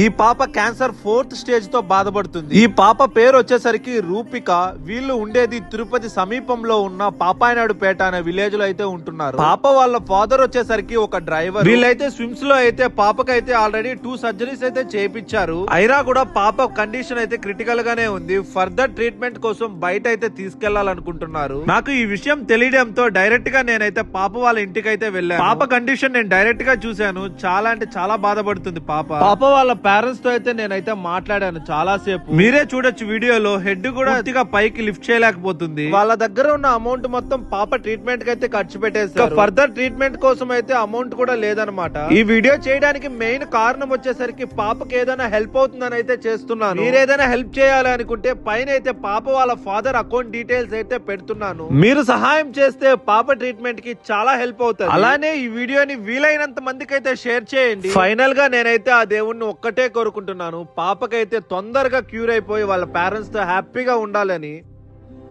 ఈ పాప cancer 4th stage తో బాధపడుతుంది. ఈ పాప పేరు వచ్చేసరికి రూపిక. వీళ్ళు ఉండేది తిరుపతి సమీపంలో ఉన్న పాపాయనాడుపేట అనే విలేజ్ లో అయితే ఉంటున్నారు. పాప వాళ్ళ ఫాదర్ వచ్చేసరికి ఒక డ్రైవర్. వీళ్ళైతే స్విమ్స్ లో అయితే పాపకైతే ఆల్రెడీ 2 సర్జరీస్ అయితే చేయించారు. అయినా కూడా పాప కండిషన్ అయితే క్రిటికల్ గానే ఉంది. ఫర్దర్ ట్రీట్మెంట్ కోసం బయట అయితే తీసుకెళ్లాలనుకుంటున్నారు. నాకు ఈ విషయం తెలియడంతో డైరెక్ట్ గా నేనైతే పాప వాళ్ళ ఇంటికి అయితే వెళ్ళాను. పాప కండిషన్ నేను డైరెక్ట్ గా చూశాను. చాలా అంటే చాలా బాధపడుతుంది పాప వాళ్ళ పేరెంట్స్ తో అయితే నేనైతే మాట్లాడాను చాలా సేపు. మీరే చూడొచ్చు వీడియోలో. హెడ్ కూడా పూర్తిగా పైకి లిఫ్ట్ చేయలేకపోతుంది. వాళ్ళ దగ్గర ఉన్న అమౌంట్ మొత్తం పాప ట్రీట్మెంట్ కి అయితే ఖర్చు పెట్టేస్తారు. ఫర్దర్ ట్రీట్మెంట్ కోసం అయితే అమౌంట్ కూడా లేదనమాట. ఈ వీడియో చేయడానికి మెయిన్ కారణం వచ్చేసరికి పాపకి ఏదైనా హెల్ప్ అవుతుందని అయితే చేస్తున్నాను. మీరు ఏదైనా హెల్ప్ చేయాలి అనుకుంటే పైన అయితే పాప వాళ్ళ ఫాదర్ అకౌంట్ డీటెయిల్స్ అయితే పెడుతున్నాను. మీరు సహాయం చేస్తే పాప ట్రీట్మెంట్ కి చాలా హెల్ప్ అవుతుంది. అలానే ఈ వీడియోని వీలైనంత మందికి అయితే షేర్ చేయండి. ఫైనల్ గా నేనైతే ఆ దేవుణ్ణి ఒక్కటే కోరుకుంటున్నాను, పాపకైతే తొందరగా క్యూర్ అయిపోయి వాళ్ళ పేరెంట్స్ తో హ్యాపీగా ఉండాలని.